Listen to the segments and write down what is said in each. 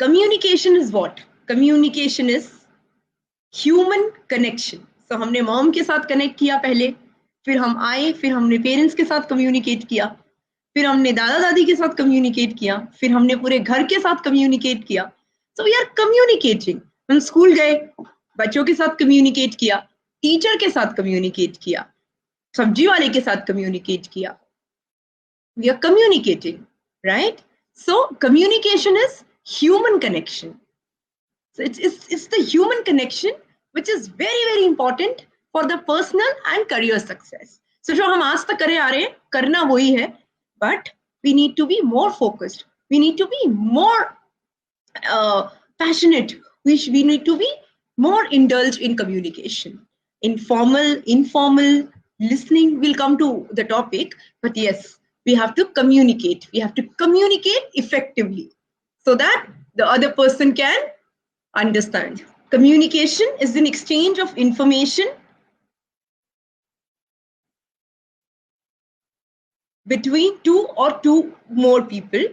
Communication is what? Communication is human connection. So हमने mom के साथ कनेक्ट किया पहले, फिर हम आए, फिर हमने पेरेंट्स के साथ कम्युनिकेट किया, फिर हमने दादा दादी के साथ कम्युनिकेट किया, फिर हमने पूरे घर के साथ कम्युनिकेट किया. So we are communicating. हम स्कूल गए, बच्चों के साथ कम्युनिकेट किया, टीचर के साथ कम्युनिकेट किया, सब्जी वाले के साथ कम्युनिकेट किया. We are communicating, right? So communication is human connection. So it's the human connection which is very very important for the personal and career success. So जो हम आज तक करे आ रहे हैं, करना वही है, but we need to be more focused. We need to be more passionate. We need to be more indulged in communication. Informal listening will come to the topic, but yes, we have to communicate. We have to communicate effectively so that the other person can understand. Communication is an exchange of information between two or two more people.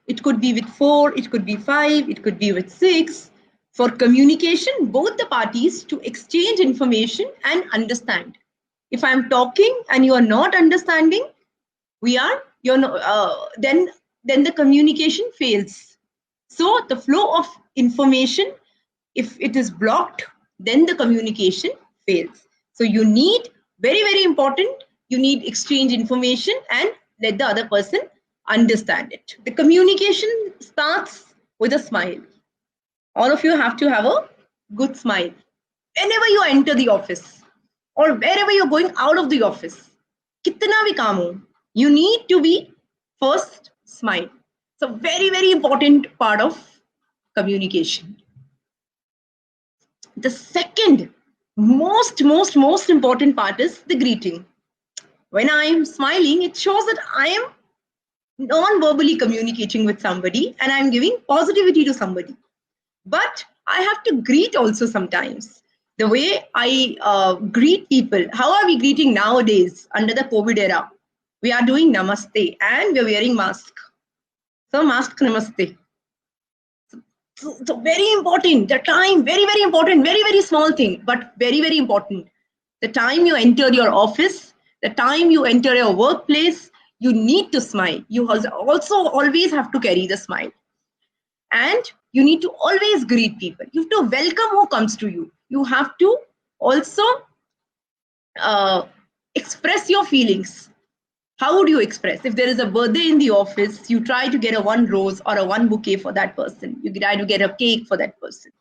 It could be with 4, it could be 5, it could be with 6. For communication, both the parties to exchange information and understand. If I'm talking and you are not understanding, then the communication fails. So the flow of information, if it is blocked, then the communication fails. So you need, very very important, you need exchange information and let the other person understand it. The communication starts with a smile. All of you have to have a good smile whenever you enter the office or wherever you're going out of the office. Kitna bhi kaam ho, you need to be first smile. It's a very very important part of communication. The second most important part is the greeting. When I am smiling, it shows that I am non-verbally communicating with somebody and I'm giving positivity to somebody. But I have to greet also sometimes. The way I greet people, how are we greeting nowadays under the COVID era? We are doing namaste and we are wearing mask. So mask namaste. So very important, the time, very, very important, very, very small thing, but very, very important. The time you enter your office, the time you enter your workplace, you need to smile. You also always have to carry the smile. And you need to always greet people. You have to welcome who comes to you. You have to also express your feelings. How would you express? If there is a birthday in the office, you try to get a 1 rose or a 1 bouquet for that person. You try to get a cake for that person,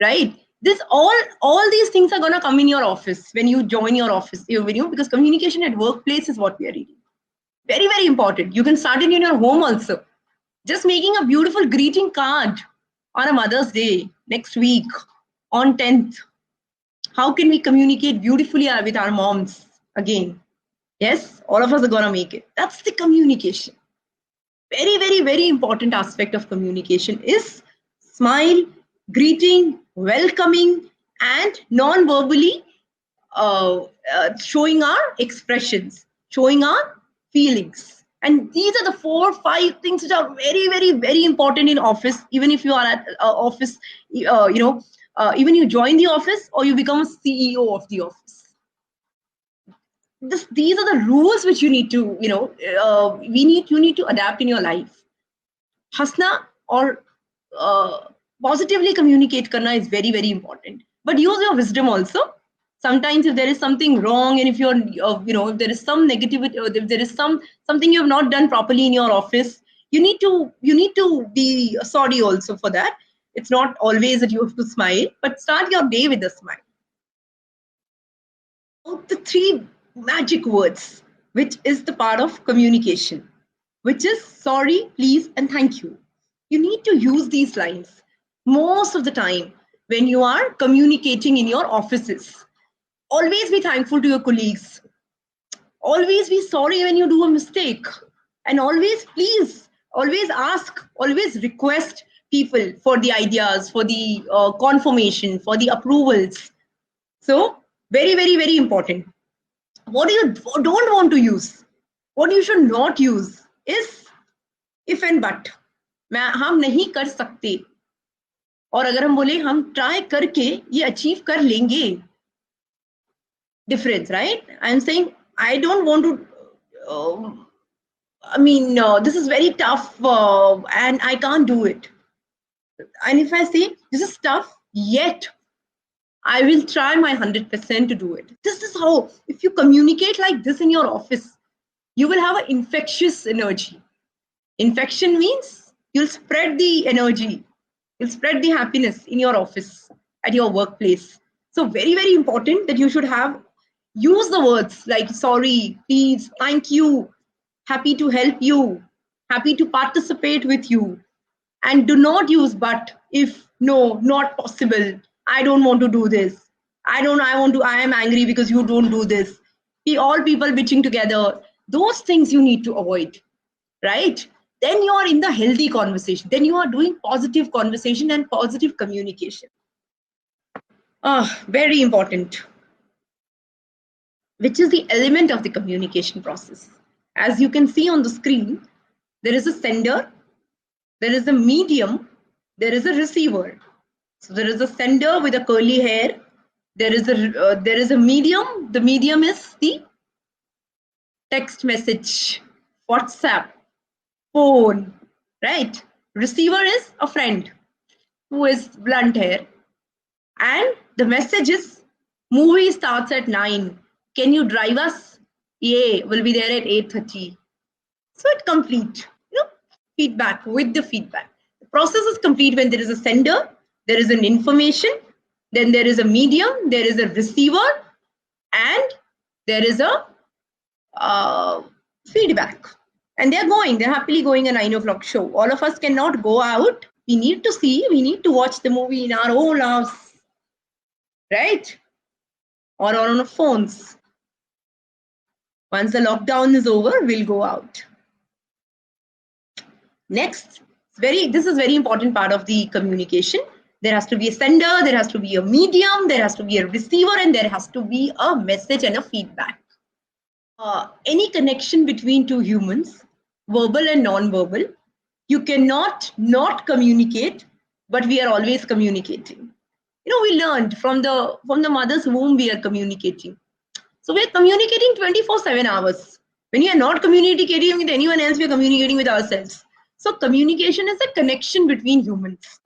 right? This all these things are gonna come in your office when you join your office. Because communication at workplace is what we are reading. Very very important. You can start it in your home also. Just making a beautiful greeting card on a Mother's Day next week on 10th. How can we communicate beautifully with our moms again? Yes, all of us are gonna make it. That's the communication. Very, very, very important aspect of communication is smile, greeting, welcoming, and non-verbally showing our expressions, showing our feelings. And these are the 4 or 5 things which are very, very, very important in office. Even if you are at office, even you join the office or you become a CEO of the office. These are the rules which you need to, you need to adapt in your life. Hasna or positively communicate karna is very, very important. But use your wisdom also. Sometimes if there is something wrong and if you're, if there is some negativity or if there is something you have not done properly in your office, you need to be sorry also for that. It's not always that you have to smile, but start your day with a smile. The 3 magic words, which is the part of communication, which is sorry, please, and thank you. You need to use these lines most of the time when you are communicating in your offices. Always be thankful to your colleagues. Always be sorry when you do a mistake. And always, please, always ask, always request people for the ideas, for the confirmation, for the approvals. So, very, very, very important. What you don't want to use, what you should not use is if and but. हम नहीं कर सकते. और अगर हम बोले हम try करके ये अचीव कर लेंगे, difference, right? I'm saying I don't want to I mean, this is very tough and I can't do it. And if I say this is tough, yet I will try my 100% to do it. This is how, if you communicate like this in your office, you will have an infectious energy. Infection means you'll spread the energy, you'll spread the happiness in your office, at your workplace. So very, very important that you should have, use the words like sorry, please, thank you, happy to help you, happy to participate with you. And do not use but, if, no, not possible, I don't want to do this, I am angry because you don't do this. All people bitching together, those things you need to avoid, right? Then you are in the healthy conversation, then you are doing positive conversation and positive communication. Very important. Which is the element of the communication process? As you can see on the screen, there is a sender, there is a medium, there is a receiver. So there is a sender with a curly hair, there is a medium, the medium is the text message, WhatsApp, phone, right? Receiver is a friend who is blunt hair, and the message is movie starts at 9, can you drive us? Yeah, we'll be there at 8:30. So it complete, feedback with the feedback. The process is complete when there is a sender, there is an information, then there is a medium, there is a receiver, and there is a feedback. And they're happily going a 9 o'clock show. All of us cannot go out. We need to watch the movie in our own house, right? Or on our phones. Once the lockdown is over, we'll go out. Next, this is very important part of the communication. There has to be a sender, there has to be a medium, there has to be a receiver, and there has to be a message and a feedback. Any connection between two humans, verbal and non-verbal, you cannot not communicate, but we are always communicating. We learned from the mother's womb, we are communicating. So we are communicating 24/7 hours. When you are not communicating with anyone else, we are communicating with ourselves. So communication is a connection between humans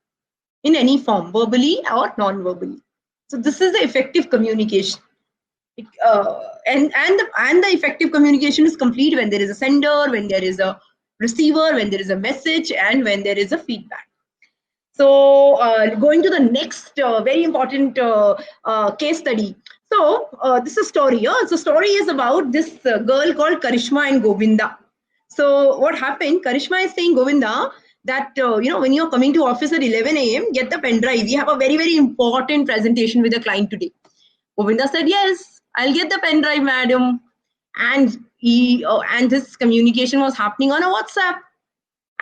in any form, verbally or non-verbally. So this is the effective communication. And the effective communication is complete when there is a sender, when there is a receiver, when there is a message, and when there is a feedback. So going to the next very important case study. So this is a story. The story is about this girl called Karishma and Govinda. So what happened? Karishma is saying Govinda that when you're coming to office at 11 a.m., get the pen drive. We have a very, very important presentation with a client today. Govinda said, yes, I'll get the pen drive, madam. And this communication was happening on a WhatsApp.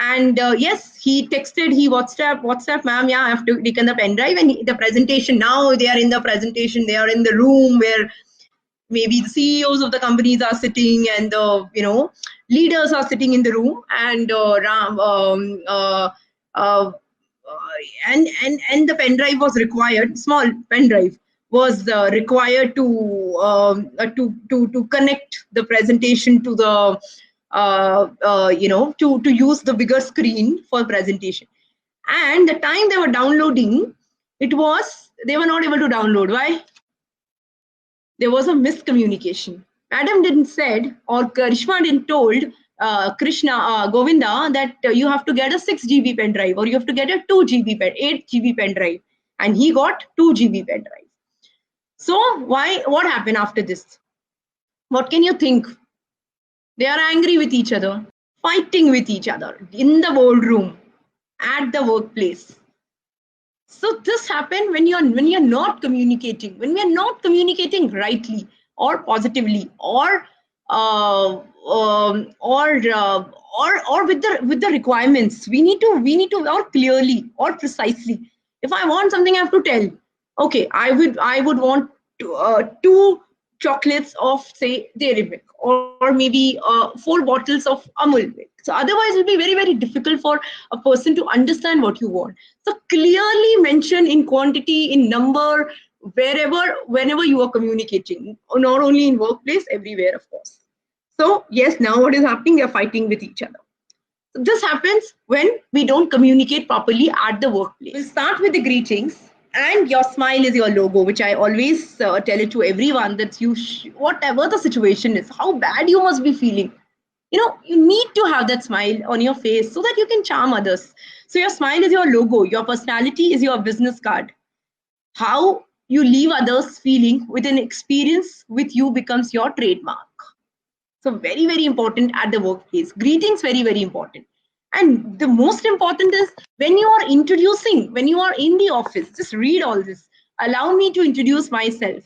And yes, he texted, he WhatsApp, ma'am, yeah, I have to taken the pen drive. And the presentation, now they are in the presentation, they are in the room where maybe the CEOs of the companies are sitting, and the leaders are sitting in the room, and and the pen drive was required, small pen drive was required to connect the presentation to the to use the bigger screen for presentation. And the time they were downloading, they were not able to download. Why? There was a miscommunication. Madam didn't said, or Karishma didn't told Govinda that you have to get a 6 GB pen drive, or you have to get a 8 GB pen drive, and he got 2 GB pen drive. So what happened after this? What can you think? They are angry with each other, fighting with each other in the boardroom, at the workplace. So this happened when you're not communicating, when we are not communicating rightly or positively, or with the requirements. We need to or clearly or precisely. If I want something, I have to tell. Okay, I would want two chocolates of, say, Dairy Milk, or maybe 4 bottles of Amul milk. So otherwise, it will be very, very difficult for a person to understand what you want. So clearly mention in quantity, in number, wherever, whenever you are communicating, not only in workplace, everywhere, of course. So yes, now what is happening? They are fighting with each other. So this happens when we don't communicate properly at the workplace. We'll start with the greetings, and your smile is your logo, which I always tell it to everyone that whatever the situation is, how bad you must be feeling, you need to have that smile on your face so that you can charm others. So your smile is your logo, your personality is your business card. How you leave others feeling with an experience with you becomes your trademark. So very, very important at the workplace. Greetings, very, very important. And the most important is when you are introducing, when you are in the office, just read all this. Allow me to introduce myself.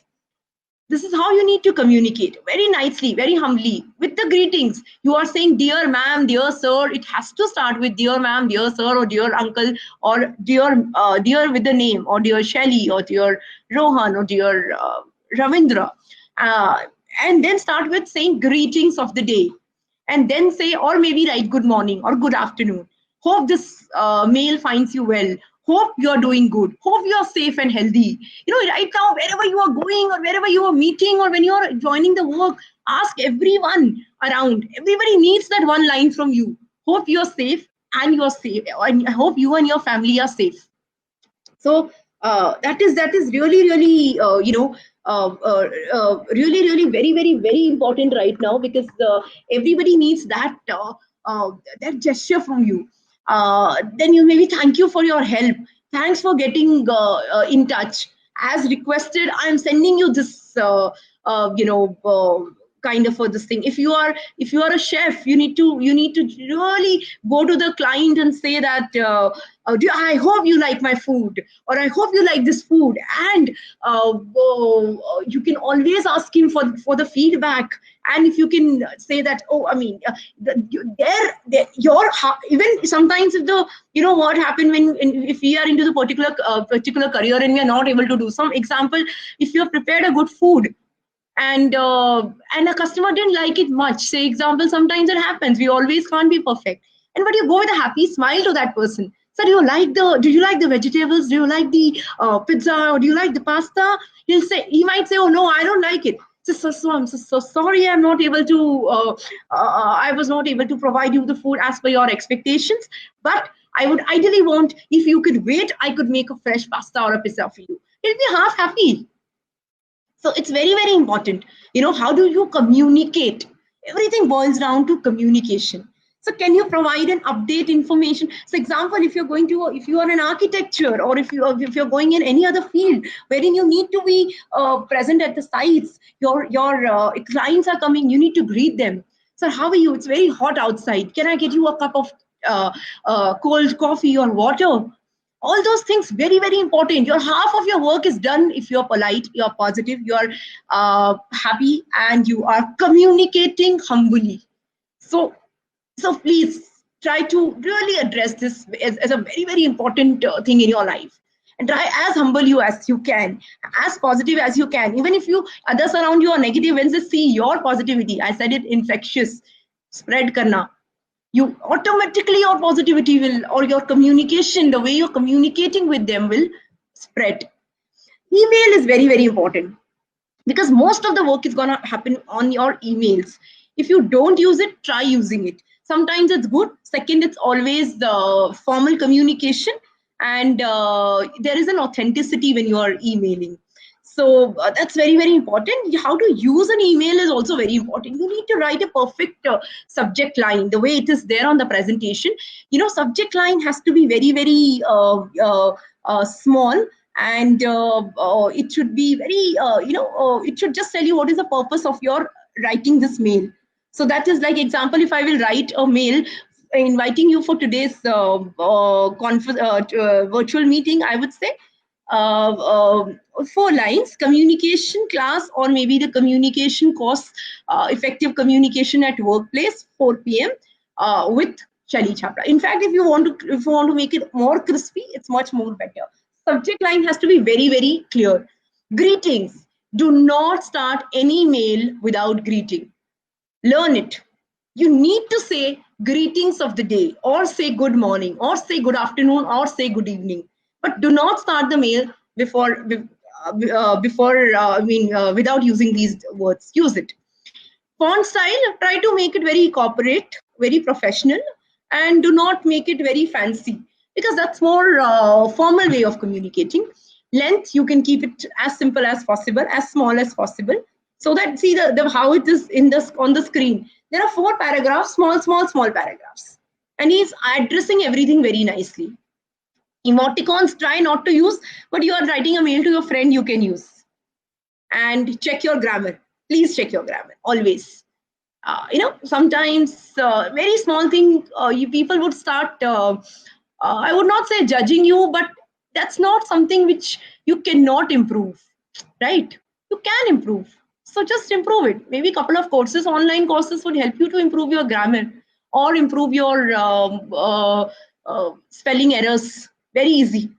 This is how you need to communicate very nicely, very humbly with the greetings. You are saying, dear ma'am, dear sir. It has to start with dear ma'am, dear sir, or dear uncle, or dear with the name, or dear Shelly, or dear Rohan, or dear Ravindra. Uh, and then start with saying greetings of the day, and then say, or maybe write good morning or good afternoon. Hope this mail finds you well. Hope you're doing good. Hope you're safe and healthy. Right now, wherever you are going, or wherever you are meeting, or when you're joining the work, ask everyone around. Everybody needs that one line from you. Hope you're safe and you're safe. And I hope you and your family are safe. So that is really, really, really, really very, very, very important right now, because everybody needs that gesture from you. Then you maybe thank you for your help. Thanks for getting in touch. As requested, I'm sending you this. Kind of for this thing. If you are a chef, you need to really go to the client and say that, I hope you like my food, or I hope you like this food. And you can always ask him for the feedback. And if you can say that, oh, I mean, even sometimes, if the what happened if we are into the particular career and we are not able to do some example, if you have prepared a good food, and a customer didn't like it much, say example, sometimes it happens, we always can't be perfect, but you go with a happy smile to that person. So do you like the vegetables, do you like the pizza, or do you like the pasta? He might say, oh no, I don't like it. I'm so sorry, I was not able to provide you the food as per your expectations, but I would ideally want, if you could wait, I could make a fresh pasta or a pizza for you. He'll be half happy. So it's very, very important. How do you communicate? Everything boils down to communication. So can you provide an update information? So example, if you are an architecture, or if you're going in any other field wherein you need to be present at the sites, your clients are coming, you need to greet them. So how are you? It's very hot outside. Can I get you a cup of cold coffee or water? All those things, very, very important. Your half of your work is done if you're polite, you're positive, you're happy, and you are communicating humbly. So please try to really address this as a very, very important thing in your life, and try as humble you as you can, as positive as you can. Even if others around you are negative, when they see your positivity, I said it, infectious, spread karna, you automatically, your positivity will, or your communication, the way you're communicating with them, will spread. Email is very, very important, because most of the work is going to happen on your emails. If you don't use it, try using it. Sometimes it's good. Second, it's always the formal communication, and there is an authenticity when you are emailing. So that's very, very important. How to use an email is also very important. You need to write a perfect subject line, the way it is there on the presentation. Subject line has to be very, very small, and it should be very, it should just tell you what is the purpose of your writing this mail. So that is like example, if I will write a mail inviting you for today's virtual meeting, I would say 4 lines: communication class, or maybe the communication course, effective communication at workplace, 4 p.m. With Shali Chhabra. In fact, if you want to make it more crispy, it's much more better. Subject line has to be very, very clear. Greetings. Do not start any mail without greeting. Learn it. You need to say greetings of the day, or say good morning, or say good afternoon, or say good evening. But do not start the mail without using these words. Use it. Font style, try to make it very corporate, very professional, and do not make it very fancy, because that's more formal way of communicating. Length, you can keep it as simple as possible, as small as possible, so that, see the how it is in this on the screen. There are 4 paragraphs, small paragraphs, and he's addressing everything very nicely. Emoticons, try not to use, but you are writing a mail to your friend, you can use. And check your grammar. Please check your grammar always. Sometimes very small thing, people would start, I would not say judging you, but that's not something which you cannot improve, right? You can improve. So just improve it. Maybe a couple of courses, online courses would help you to improve your grammar, or improve your spelling errors. Very easy.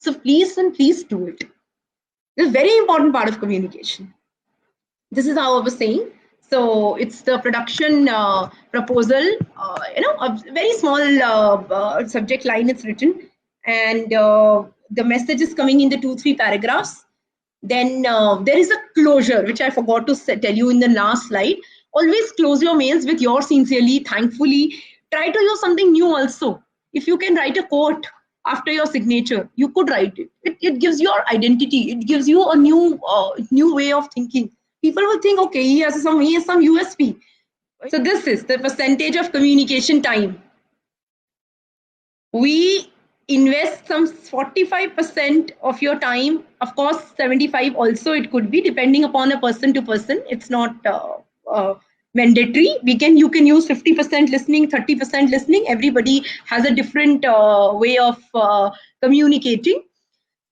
So please and please do it. This is a very important part of communication. This is how I was saying. So it's the production proposal, a very small subject line it's written, and the message is coming in the 2-3 paragraphs. Then there is a closure, which I forgot to tell you in the last slide. Always close your mails with yours sincerely, thankfully. Try to use something new also. If you can write a quote after your signature, you could write it. It gives your identity. It gives you a new way of thinking. People will think, okay, he has some USP. So this is the percentage of communication time. We invest some 45% of your time. Of course, 75 also it could be, depending upon a person to person. It's not mandatory. You can use 50% listening, 30% listening. Everybody has a different way of communicating.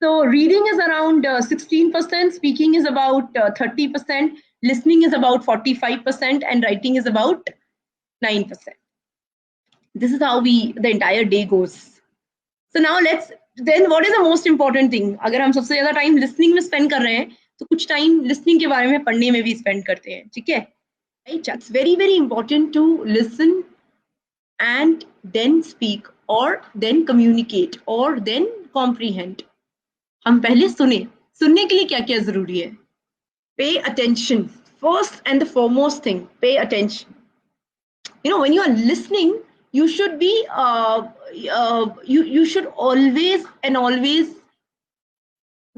So reading is around 16%, speaking is about 30%, listening is about 45%, and writing is about 9%. This is how the entire day goes. So now then what is the most important thing? अगर हम सबसे ज़्यादा time listening में spend कर रहे हैं, तो कुछ time listening के बारे में पढ़ने में भी spend करते हैं, ठीक है? Right? It's very, very important to listen and then speak, or then communicate, or then comprehend. हम पहले सुनने के लिए क्या क्या जरूरी है? Pay attention. First and the foremost thing, pay attention. When you are listening, you should be you should always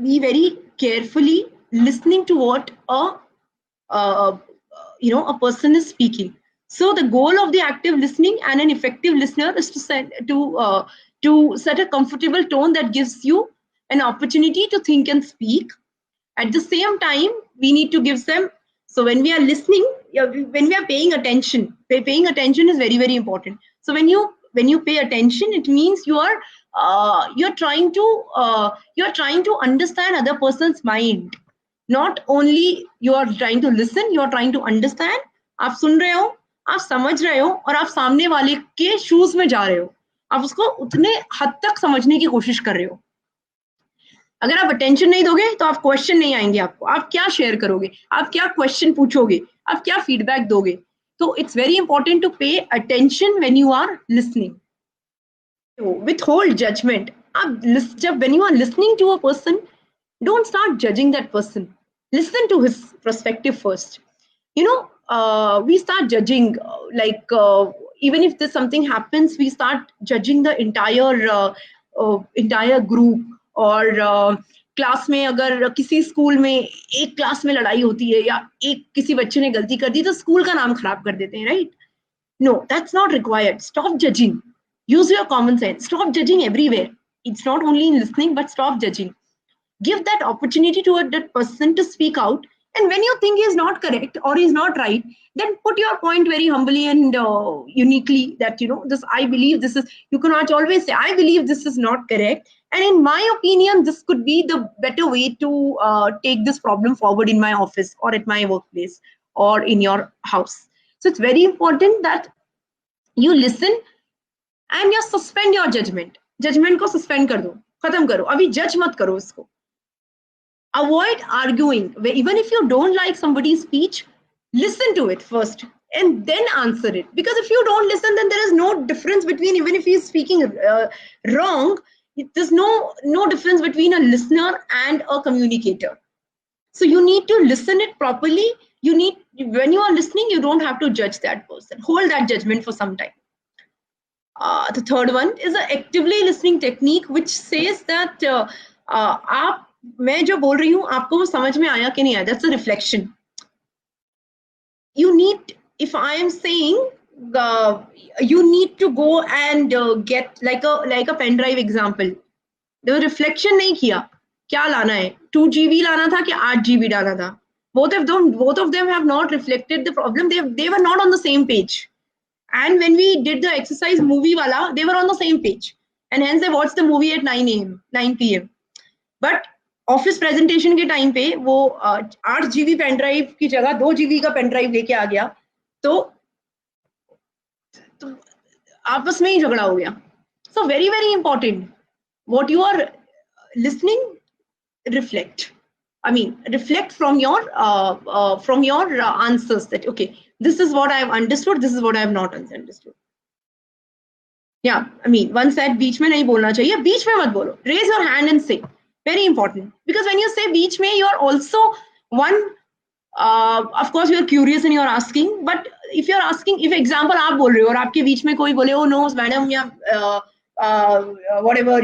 be very carefully listening to what a person is speaking. So the goal of the active listening and an effective listener is to set a comfortable tone that gives you an opportunity to think and speak. At the same time, we need to give them. So when we are listening, when we are paying attention is very, very important. So when you pay attention, it means you're trying to understand other person's mind. Not only you are trying to listen, you are trying to understand. आप सुन रहे हो, आप समझ रहे हो, और आप सामने वाले के शूज में जा रहे हो. आप उसको उतने हद तक समझने की कोशिश कर रहे हो. अगर आप अटेंशन नहीं दोगे तो आप क्वेश्चन नहीं आएंगे आपको. आप क्या शेयर करोगे, आप क्या क्वेश्चन पूछोगे, आप क्या फीडबैक दोगे? तो it's very important to pay attention when you are listening. Withhold judgment. When you are listening to a person, don't start judging that person. Listen to his perspective first. We start judging, even if there's something happens, we start judging the entire group. और class में अगर किसी school में एक class में लड़ाई होती है, या किसी बच्चे ने गलती कर दी, तो स्कूल का नाम खराब कर देते हैं, right? No, that's not required. Stop judging. Use your common sense. Stop judging everywhere. It's not only in listening, but stop judging. Give that opportunity to that person to speak out. And when you think he's not correct or he's not right, then put your point very humbly and uniquely, that I believe this is. You cannot always say, I believe this is not correct, and in my opinion, this could be the better way to take this problem forward in my office, or at my workplace, or in your house. So it's very important that you listen and you suspend your judgment. Judgment को suspend कर दो, खत्म करो. अभी judge मत करो इसको. Avoid arguing. Even if you don't like somebody's speech, listen to it first and then answer it. Because if you don't listen, then there is no difference between, even if he's speaking wrong, there's no difference between a listener and a communicator. So you need to listen it properly. You need, when you are listening, you don't have to judge that person. Hold that judgment for some time. The third one is an actively listening technique, which says that आप, मैं जो बोल रही हूँ आपको वो समझ में आया कि नहीं आया. That's a reflection. You need, if I am saying, you need to go and get like a pen drive example. The reflection नहीं किया, क्या लाना है, 2 GB लाना था कि 8 GB डालना था. Both of them have not reflected the problem. They were not on the same page. And when we did the exercise movie wala, they were on the same page. And hence they watched the movie at 9 p.m. But office presentation के time पे वो 8 GB pen drive की जगह 2 GB का pen drive लेके आ गया, तो आपस में ही झगड़ा हो गया. So very very important, what you are listening, reflect. I mean, reflect from your answers, that okay, this is what I have understood, this is what I have not understood. Yeah, I mean, one said बीच में नहीं बोलना चाहिए, बीच में मत बोलो. Raise your hand and say. Very important, because when you say बीच में, you are also one. Of course, you are curious and you are asking. But if you are asking, if example आप बोल रहे हो और आपके बीच में कोई बोले, oh no, madam, yeah, whatever,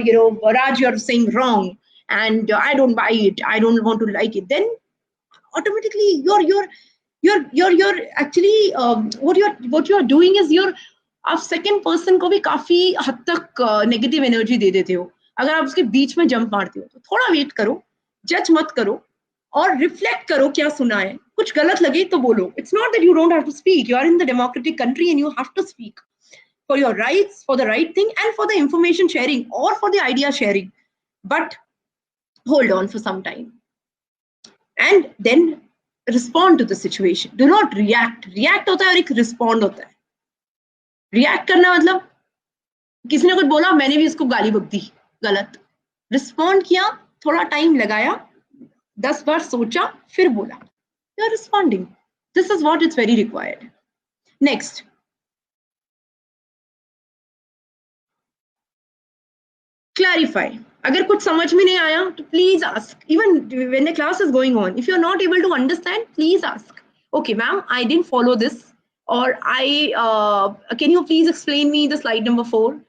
Raj, you are saying wrong, and I don't buy it, I don't want to like it, then automatically you're actually what you're doing is आप सेकंड पर्सन को भी काफी हद तक negative energy दे देते हो. अगर आप उसके बीच में जंप मारते हो, तो थोड़ा वेट करो, जज मत करो और रिफ्लेक्ट करो क्या सुना है. कुछ गलत लगे तो बोलो. It's not that you don't have to speak, you are in the democratic country and you have to speak for your rights, for the right thing, and for the information sharing or for the idea sharing. But hold on for some time and then respond to the situation. Do not react. React होता है और एक respond होता है. React करना मतलब किसी ने कुछ बोला, मैंने भी उसको गाली बक दी, गलत. Respond किया, थोड़ा टाइम लगाया, 10 बार सोचा, फिर बोला. You are responding. This is what is very required. Next. Clarify. अगर कुछ समझ में नहीं आया तो please ask. Even when the class is going on, if you are not able to understand, please ask. Okay, ma'am, I didn't follow this, or can you please explain me the slide number 4?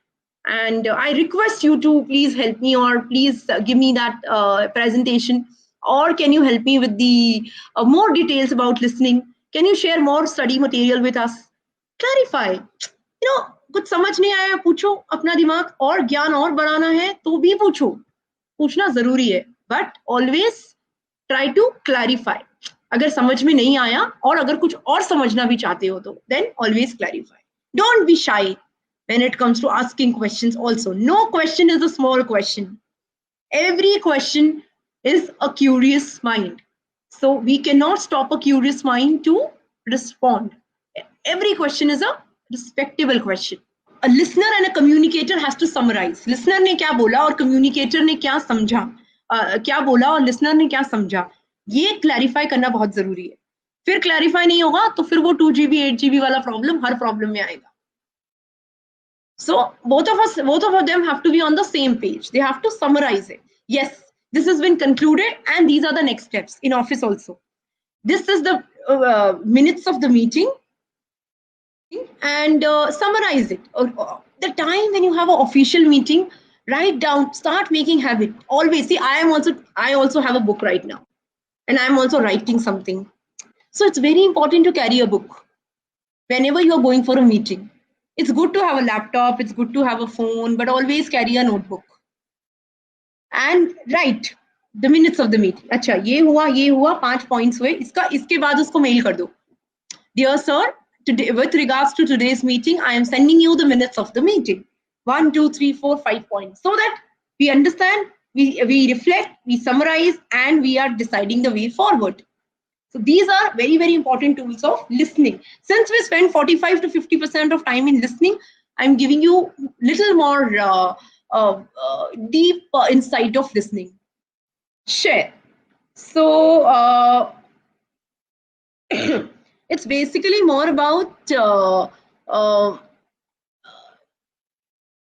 And I request you to please help me, or please give me that presentation, or can you help me with the more details about listening? Can you share more study material with us? Clarify. कुछ समझ नहीं आया, पूछो. अपना दिमाग और ज्ञान और बढ़ाना है तो भी पूछो, पूछना जरूरी है. But always try to clarify. अगर समझ में नहीं आया और अगर कुछ और समझना भी चाहते हो तो then always clarify. Don't be shy when it comes to asking questions also. No question is a small question. Every question is a curious mind. So we cannot stop a curious mind to respond. Every question is a respectable question. A listener and a communicator has to summarize. Listener ने क्या बोला और communicator ने क्या समझा, क्या बोला और listener ने क्या समझा, ये clarify करना बहुत जरूरी है. फिर clarify नहीं होगा तो फिर वो 2 GB 8 GB वाला problem हर problem में आएगा. So both of them have to be on the same page. They have to summarize it. Yes, this has been concluded and these are the next steps in office also. This is the minutes of the meeting, and summarize it. The time when you have an official meeting, write down, start making habit. Always. See, I also have a book right now, and I'm also writing something. So it's very important to carry a book whenever you're going for a meeting. It's good to have a laptop, it's good to have a phone, but always carry a notebook. And write the minutes of the meeting. अच्छा, ये हुआ 5 points हुए. इसके बाद उसको mail कर दो. Dear sir, today, with regards to today's meeting, I am sending you the minutes of the meeting. 1, 2, 3, 4, 5 points. So that we understand, we reflect, we summarize, and we are deciding the way forward. So these are very, very important tools of listening. Since we spend 45 to 50% of time in listening, I'm giving you little more deep insight of listening. Share. So it's basically more about uh,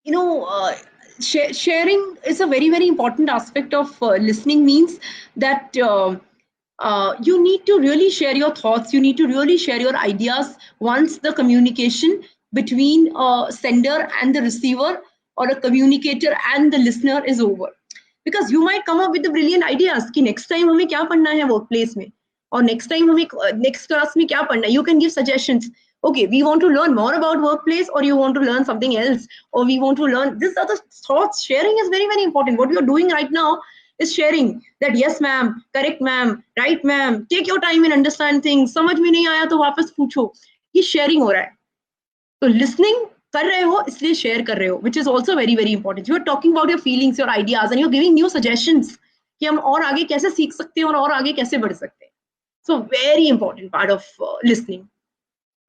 you know sharing is a very very important aspect of listening. Means that you need to really share your thoughts, you need to really share your ideas once the communication between a sender and the receiver, or a communicator and the listener, is over. Because you might come up with the brilliant ideas कि next time हमें क्या पढ़ना है workplace में, और next time हमें next class में क्या पढ़ना है. You can give suggestions. Okay, we want to learn more about workplace, or you want to learn something else, or we want to learn. These are the thoughts. Sharing is very very important. What you're doing right now is sharing that yes ma'am, correct ma'am, right ma'am, take your time and understand things. समझ में नहीं आया तो वापस पूछो. ये sharing हो रहा है. तो listening कर रहे हो इसलिए share कर रहे हो, which is also very very important. You are talking about your feelings, your ideas, and you're giving new suggestions कि हम और आगे कैसे सीख सकते हैं और आगे कैसे बढ़ सकते हैं. So very important part of listening.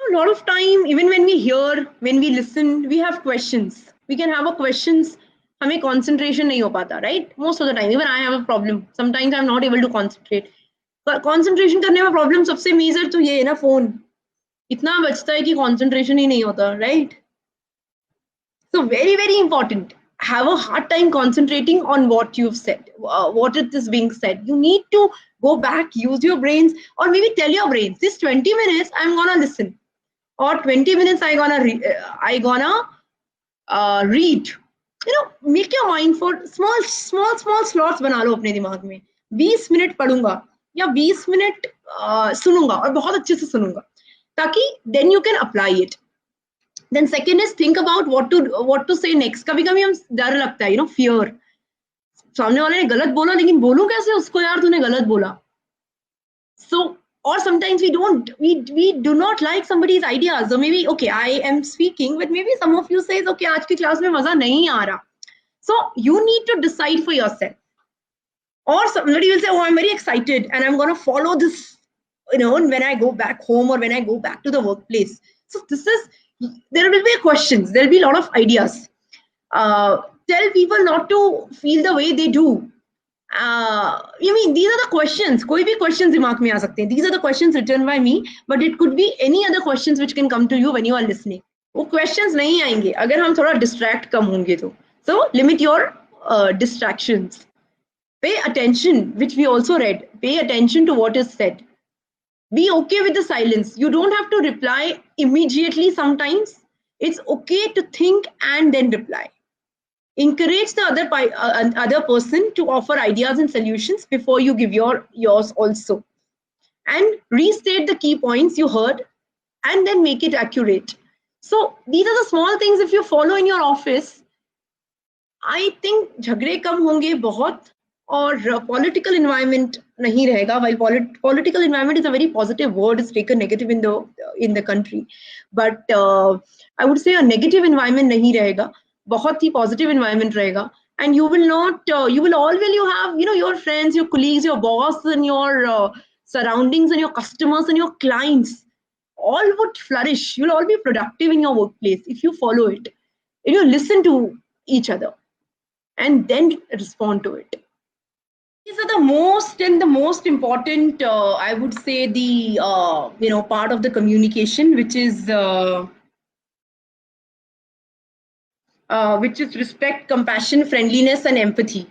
A lot of time, even when we hear, when we listen, we have questions. We can have a questions. हमें concentration नहीं हो पाता, right? Most of the time, even I have a problem. Sometimes I'm not able to concentrate. Concentration करने में problem सबसे major तो ये है ना, phone. इतना बचता है कि concentration ही नहीं होता, right? So very very important. Have a hard time concentrating on what you've said, what it is being said. You need to go back, use your brains, or maybe tell your brains, this 20 minutes I'm gonna listen, or 20 minutes I gonna read. You know, make your mind for small slots बना लो अपने दिमाग में. 20 minute पढ़ूंगा या 20 minute सुनूंगा और बहुत अच्छे से सुनूंगा, ताकि then you can apply it. Then second is think about what to say next. कभी कभी हम डर लगता है, fear. सामने वाले ने गलत बोला लेकिन बोलूं कैसे उसको, यार तूने गलत बोला. So, or sometimes we do not like somebody's ideas, or maybe okay I am speaking but maybe some of you says okay आज की क्लास में मजा नहीं आ रहा. So you need to decide for yourself. Or somebody will say, oh, I'm very excited and I'm going to follow this, when I go back home or when I go back to the workplace. So there will be questions, there'll be a lot of ideas. Tell people not to feel the way they do. You mean these are the questions, कोई भी questions दिमाग में आ सकते हैं. These are the questions written by me, but it could be any other questions which can come to you when you are listening. वो questions नहीं आएंगे अगर हम थोड़ा distract कम होंगे तो. So limit your distractions. Pay attention, which we also read. Pay attention to what is said. Be okay with the silence. You don't have to reply immediately sometimes. It's okay to think and then reply. Encourage the other person to offer ideas and solutions before you give yours also. And restate the key points you heard and then make it accurate. So these are the small things if you follow in your office. I think झगड़े कम होंगे बहुत, और political environment नहीं रहेगा. While political environment is a very positive word, it's taken negative in the country, but I would say a negative environment नहीं रहेगा, बहुत ही positive environment रहेगा. And you will not you will always you have your friends, your colleagues, your boss, and your surroundings, and your customers and your clients all would flourish. You'll all be productive in your workplace if you follow it, if you listen to each other and then respond to it. These are the most important, I would say, the part of the communication, which is respect, compassion, friendliness, and empathy.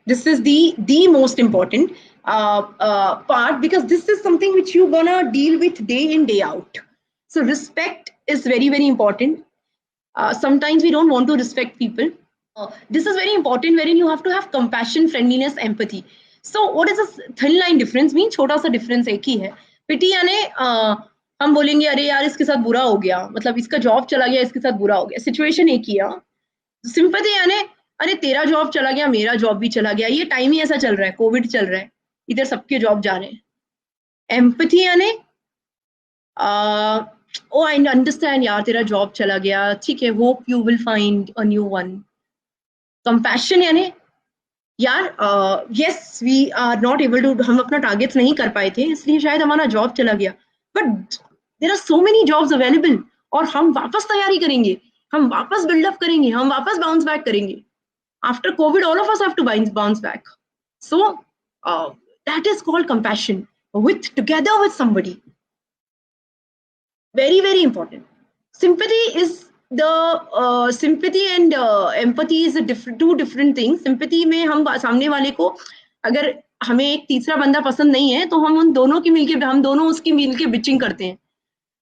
This is the most important part, because this is something which you're gonna deal with day in day out. So respect is very very important. Sometimes we don't want to respect people. This is very important, wherein you have to have compassion, friendliness, empathy. So what is this thin line difference mean? छोटा सा difference एक ही है. Pity यानी हम बोलेंगे अरे यार इसके साथ बुरा हो गया, मतलब इसका जॉब चला गया, इसके साथ बुरा हो गया. सिचुएशन एक ही है. सिंपैथी यानी अरे तेरा जॉब चला गया, मेरा जॉब भी चला गया, ये टाइम ही ऐसा चल रहा है, कोविड चल रहा है, इधर सबके जॉब जा रहे हैं. एम्पैथी यानी oh I understand यार तेरा जॉब चला गया, ठीक है, hope you will find a new one. Compassion यानी यार yes we are not able to, हम अपना टारगेट्स नहीं कर पाए थे इसलिए शायद हमारा जॉब चला गया, but there are so many jobs available, और हम वापस तैयारी करेंगे, हम वापस बिल्डअप करेंगे, हम वापस बाउंस बैक करेंगे. After COVID all of us have to bounce back. So That is called compassion together with somebody. Very, very important. Sympathy is the sympathy and empathy is two different things. Sympathy में हम सामने वाले को, अगर हमें एक तीसरा बंदा पसंद नहीं है तो हम दोनों उसकी मिलके बिचिंग करते हैं.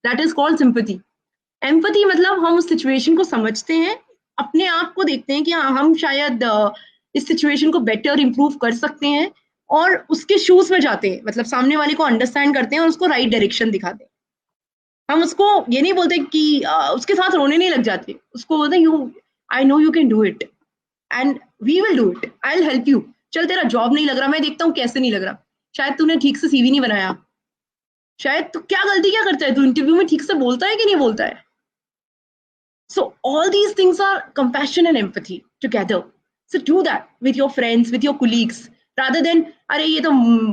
That is called sympathy. Empathy मतलब हम उस सिचुएशन को समझते हैं, अपने आप को देखते हैं कि हम शायद इस सिचुएशन को बेटर इंप्रूव कर सकते हैं और उसके शूज में जाते हैं, मतलब सामने वाले को अंडरस्टैंड करते हैं और उसको राइट डायरेक्शन दिखाते हैं. हम उसको ये नहीं बोलते कि उसके साथ रोने नहीं लग जाते, उसको बोलते हैं I know you can do it and we will do it, I will help you. चल तेरा जॉब नहीं लग रहा, मैं देखता हूँ कैसे नहीं लग रहा, शायद तूने ठीक से सीवी नहीं बनाया, शायद तू क्या करता है, तू इंटरव्यू में ठीक से बोलता है कि नहीं बोलता है. So all these things are compassion and empathy together. So do that with your friends, with your colleagues, rather than अरे ये तो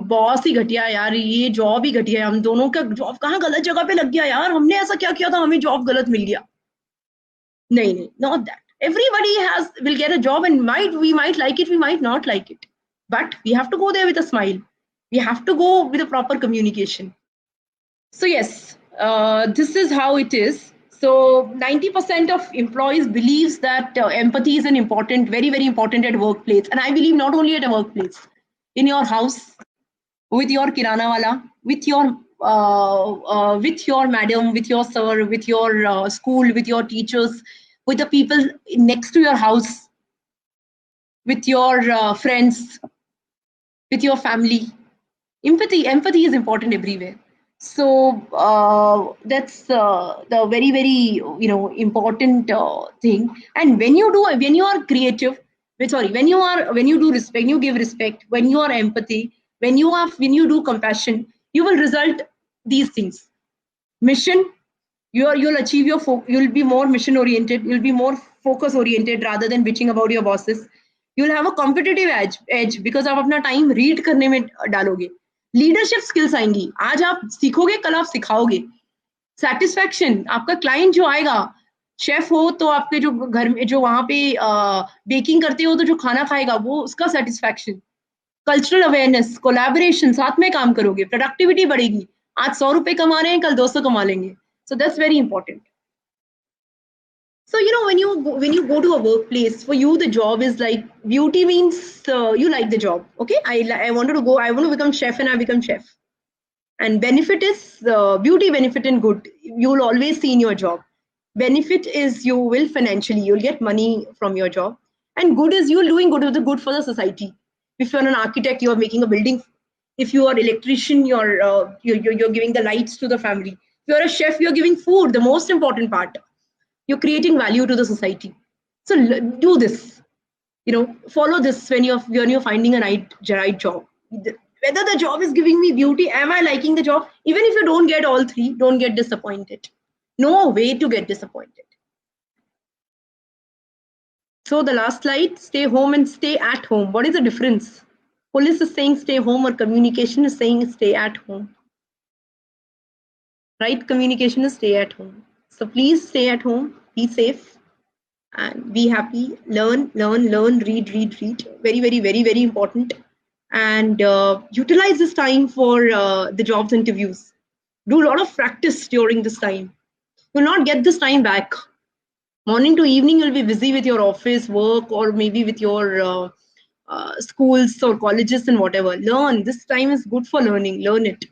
बॉस ही घटिया यार, ये जॉब ही घटिया, हम दोनों का जॉब कहाँ गलत जगह पे लग गया यार, हमने ऐसा क्या किया था हमें जॉब गलत मिल गया. नहीं, not that. Everybody will get a job and we might like it, we might not like it, but we have to go there with a smile. We have to go with a proper communication. So yes, this is how it is. So 90% of employees believes that empathy is an important, very, very important at workplace. And I believe not only at a workplace, in your house, with your kirana wala, with your madam, with your sir, with your school, with your teachers, with the people next to your house, with your friends, with your family. Empathy is important everywhere. So that's the very, very important thing. And when you are creative, when you do respect, when you give respect, when you are empathy, when you do compassion, you will result these things. Mission, you'll achieve you'll be more mission oriented, you'll be more focus oriented rather than bitching about your bosses. You'll have a competitive edge because आप अपना time read करने में डालोगे. Leadership skills आएंगी, आज आप सीखोगे कल आप सिखाओगे. सेटिस्फैक्शन, आपका क्लाइंट जो आएगा, शेफ हो तो आपके जो घर में जो वहां पे बेकिंग करते हो तो जो खाना खाएगा वो उसका सेटिस्फैक्शन. कल्चरल अवेयरनेस, कोलैबोरेशन, साथ में काम करोगे, प्रोडक्टिविटी बढ़ेगी. आज 100 रुपए कमा रहे हैं, कल 200 कमा लेंगे. So that's very important. So when you go to a workplace, for you the job is like beauty means you like the job. Okay, I want to become chef and I become chef. And benefit is beauty, benefit and good. You will always see in your job. Benefit is you will financially, you'll get money from your job. And good is you're doing good for the society. If you're an architect, you're making a building. If you are electrician, you're giving the lights to the family. If you're a chef, you're giving food, the most important part. You're creating value to the society. So do this, follow this when you're finding a right job. Whether the job is giving me beauty, am I liking the job? Even if you don't get all three, don't get disappointed. No way to get disappointed. So the last slide, stay home and stay at home. What is the difference? Police is saying stay home, or communication is saying stay at home. Right communication is stay at home. So please stay at home, be safe, and be happy. Learn, read. Very, very, very, very important. And utilize this time for the jobs interviews. Do a lot of practice during this time. You'll not get this time back. Morning to evening, you'll be busy with your office work or maybe with your schools or colleges and whatever. Learn. This time is good for learning. Learn it.